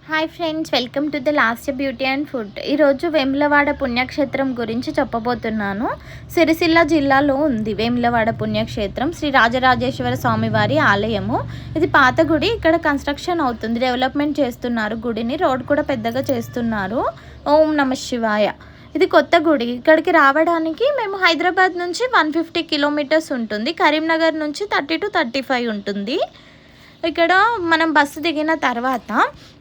Hi friends, welcome to the last beauty and food. ఈరోజు వేములవాడ పుణ్యక్షేత్రం గురించి చెప్పబోతున్నాను. సిరిసిల్ల జిల్లాలో ఉంది వేములవాడ పుణ్యక్షేత్రం. శ్రీ రాజరాజేశ్వర స్వామివారి ఆలయము. ఇది పాత గుడి. ఇక్కడ కన్స్ట్రక్షన్ అవుతుంది, డెవలప్మెంట్ చేస్తున్నారు గుడిని. రోడ్ కూడా పెద్దగా చేస్తున్నారు. ఓం నమ శివాయ. ఇది కొత్త గుడి. ఇక్కడికి రావడానికి మేము హైదరాబాద్ నుంచి 150 కిలోమీటర్స్ ఉంటుంది. కరీంనగర్ నుంచి 30 to 35 ఉంటుంది. ఇక్కడ మనం బస్సు దిగిన తర్వాత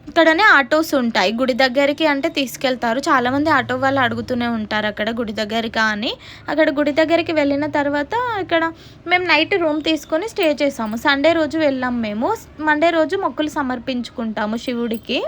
ఇక్కడనే ఆటోస్ ఉంటాయి. గుడి దగ్గరికి అంటే తీసుకెళ్తారు. చాలామంది ఆటో వాళ్ళు అడుగుతూనే ఉంటారు అక్కడ గుడి దగ్గరికి. కానీ అక్కడ గుడి దగ్గరికి వెళ్ళిన తర్వాత ఇక్కడ మేము నైట్ రూమ్ తీసుకొని స్టే చేసాము. సండే రోజు వెళ్ళాము మేము. మండే రోజు మొక్కులు సమర్పించుకుంటాము శివుడికి.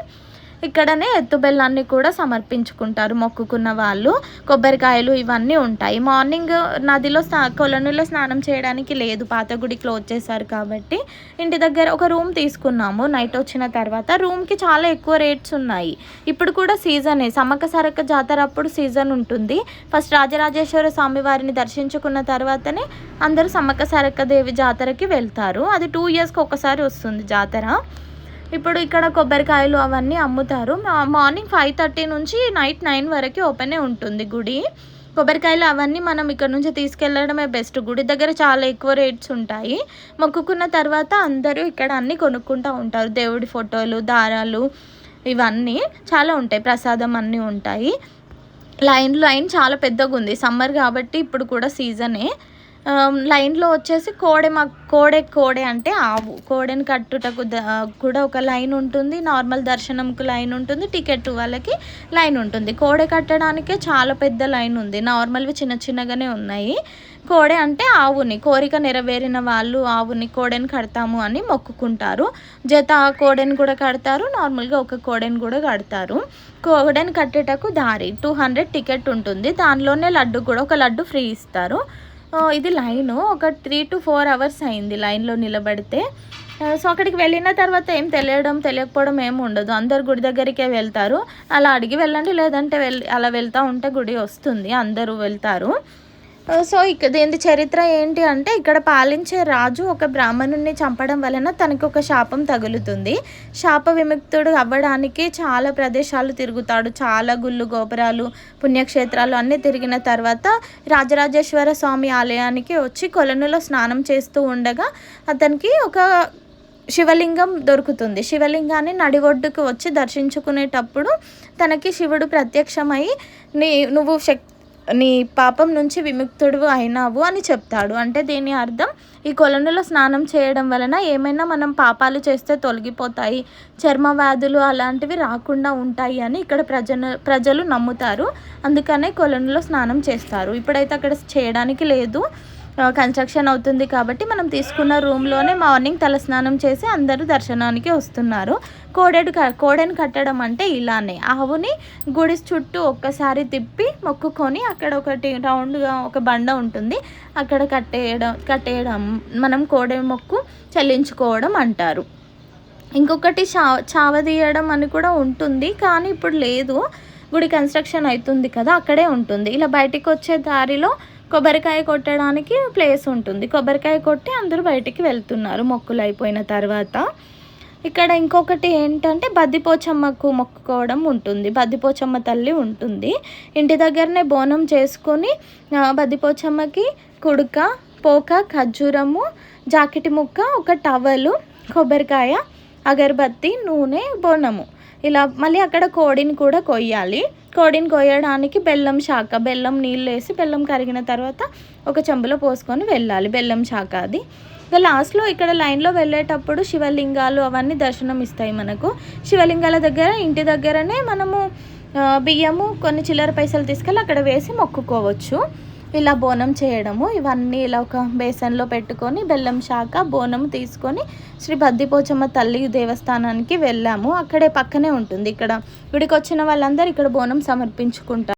ఇక్కడనే ఎత్తుబెల్లాన్ని కూడా సమర్పించుకుంటారు మొక్కుకున్న వాళ్ళు. కొబ్బరికాయలు ఇవన్నీ ఉంటాయి. మార్నింగ్ నదిలో కొలనులో స్నానం చేయడానికి లేదు, పాత గుడి క్లోజ్ చేశారు కాబట్టి ఇంటి దగ్గర ఒక రూమ్ తీసుకున్నాము. నైట్ వచ్చిన తర్వాత రూమ్కి చాలా ఎక్కువ రేట్స్ ఉన్నాయి. ఇప్పుడు కూడా సీజనే, సమ్మక్క సారక్క జాతర అప్పుడు సీజన్ ఉంటుంది. ఫస్ట్ రాజరాజేశ్వర స్వామి వారిని దర్శించుకున్న తర్వాతనే అందరూ సమ్మక్క సారక్క దేవి జాతరకి వెళ్తారు. అది 2 yearsకి ఒకసారి వస్తుంది జాతర. ఇప్పుడు ఇక్కడ కొబ్బరికాయలు అవన్నీ అమ్ముతారు. మార్నింగ్ 5:30 నుంచి నైట్ 9 వరకు ఓపెనే ఉంటుంది గుడి. కొబ్బరికాయలు అవన్నీ మనం ఇక్కడ నుంచి తీసుకెళ్ళడమే బెస్ట్. గుడి దగ్గర చాలా ఎక్కువ రేట్స్ ఉంటాయి. మొక్కుకున్న తర్వాత అందరూ ఇక్కడ అన్నీ కొనుక్కుంటూ ఉంటారు. దేవుడి ఫోటోలు, దారాలు ఇవన్నీ చాలా ఉంటాయి. ప్రసాదం అన్నీ ఉంటాయి. లైన్ చాలా పెద్దగా ఉంది. సమ్మర్ కాబట్టి ఇప్పుడు కూడా సీజనే. లైన్లో వచ్చేసి కోడె అంటే ఆవు. కోడెని కట్టుటకు కూడా ఒక లైన్ ఉంటుంది. నార్మల్ దర్శనంకు లైన్ ఉంటుంది. టికెట్ వాళ్ళకి లైన్ ఉంటుంది. కోడె కట్టడానికే చాలా పెద్ద లైన్ ఉంది. నార్మల్వి చిన్న చిన్నగానే ఉన్నాయి. కోడె అంటే ఆవుని, కోరిక నెరవేరిన వాళ్ళు ఆవుని కోడెని కడతాము అని మొక్కుకుంటారు. జత కోడెని కూడా కడతారు, నార్మల్గా ఒక కోడెని కూడా కడతారు. కోడెని కట్టేటకు దారి 200 టికెట్ ఉంటుంది. దానిలోనే లడ్డు కూడా, ఒక లడ్డు ఫ్రీ ఇస్తారు. ఇది లైను ఒక 3 to 4 hours అయింది లైన్లో నిలబడితే. సో అక్కడికి వెళ్ళిన తర్వాత ఏం తెలియకపోవడం ఏమి ఉండదు. అందరు గుడి దగ్గరికే వెళ్తారు. అలా అడిగి వెళ్ళండి, లేదంటే అలా వెళ్తూ ఉంటే గుడి వస్తుంది. అందరూ వెళ్తారు. సో దీని చరిత్ర ఏంటి అంటే, ఇక్కడ పాలించే రాజు ఒక బ్రాహ్మణుడిని చంపడం వలన తనకు ఒక శాపం తగులుతుంది. శాప విముక్తుడు అవ్వడానికి చాలా ప్రదేశాలు తిరుగుతాడు. చాలా గుళ్ళు, గోపురాలు, పుణ్యక్షేత్రాలు అన్నీ తిరిగిన తర్వాత రాజరాజేశ్వర స్వామి ఆలయానికి వచ్చి కొలనులో స్నానం చేస్తూ ఉండగా అతనికి ఒక శివలింగం దొరుకుతుంది. శివలింగాన్ని నడి ఒడ్డుకు వచ్చి దర్శించుకునేటప్పుడు తనకి శివుడు ప్రత్యక్షమై నువ్వు నీ పాపం నుంచి విముక్తుడు అయినావు అని చెప్తాడు. అంటే దీని అర్థం, ఈ కొలనులో స్నానం చేయడం వలన ఏమైనా మనం పాపాలు చేస్తే తొలగిపోతాయి, చర్మ వ్యాధులు అలాంటివి రాకుండా ఉంటాయి అని ఇక్కడ ప్రజలు నమ్ముతారు. అందుకనే కొలనులో స్నానం చేస్తారు. ఇప్పుడైతే అక్కడ చేయడానికి లేదు, కన్స్ట్రక్షన్ అవుతుంది కాబట్టి మనం తీసుకున్న రూమ్లోనే మార్నింగ్ తలస్నానం చేసి అందరూ దర్శనానికి వస్తున్నారు. కోడెని కట్టడం అంటే ఇలానే ఆవుని గుడి చుట్టూ ఒక్కసారి తిప్పి మొక్కుకొని అక్కడ ఒకటి రౌండ్గా ఒక బండ ఉంటుంది, అక్కడ కట్టేయడం మనం కోడె మొక్కు చెల్లించుకోవడం అంటారు. ఇంకొకటి చావదీయడం అని కూడా ఉంటుంది, కానీ ఇప్పుడు లేదు. గుడి కన్స్ట్రక్షన్ అవుతుంది కదా, అక్కడే ఉంటుంది. ఇలా బయటికి వచ్చే దారిలో కొబ్బరికాయ కొట్టడానికి ప్లేస్ ఉంటుంది. కొబ్బరికాయ కొట్టి అందరూ బయటికి వెళ్తున్నారు మొక్కులు అయిపోయిన తర్వాత. ఇక్కడ ఇంకొకటి ఏంటంటే, బద్దిపోచమ్మకు మొక్కుకోవడం ఉంటుంది. బద్దిపోచమ్మ తల్లి ఉంటుంది. ఇంటి దగ్గరనే బోనం చేసుకొని బద్దిపోచమ్మకి కుడుక, పోక, ఖర్జూరము, జాకెట్ ముక్క, ఒక టవలు, కొబ్బరికాయ, అగరబత్తి, నూనె, బోనము, ఇలా మళ్ళీ అక్కడ కోడిని కూడా కొయ్యాలి. కోడిని కొయ్యడానికి బెల్లం శాఖ, బెల్లం నీళ్ళు వేసి బెల్లం కరిగిన తర్వాత ఒక చెంబులో పోసుకొని వెళ్ళాలి. బెల్లం శాఖ అది. ఇంకా లాస్ట్లో ఇక్కడ లైన్లో వెళ్ళేటప్పుడు శివలింగాలు అవన్నీ దర్శనం ఇస్తాయి మనకు. శివలింగాల దగ్గర ఇంటి దగ్గరనే మనము బియ్యము, కొన్ని చిల్లర పైసలు తీసుకెళ్ళి అక్కడ వేసి మొక్కుకోవచ్చు. ఇలా బోనం చేయడము, ఇవన్నీ ఇలా ఒక బేసన్లో పెట్టుకొని బెల్లం శాఖ, బోనం తీసుకొని శ్రీ బద్దిపోచమ్మ తల్లి దేవస్థానానికి వెళ్ళాము. అక్కడే పక్కనే ఉంటుంది. ఇక్కడ గుడికి వచ్చిన వాళ్ళందరూ ఇక్కడ బోనం సమర్పించుకుంటారు.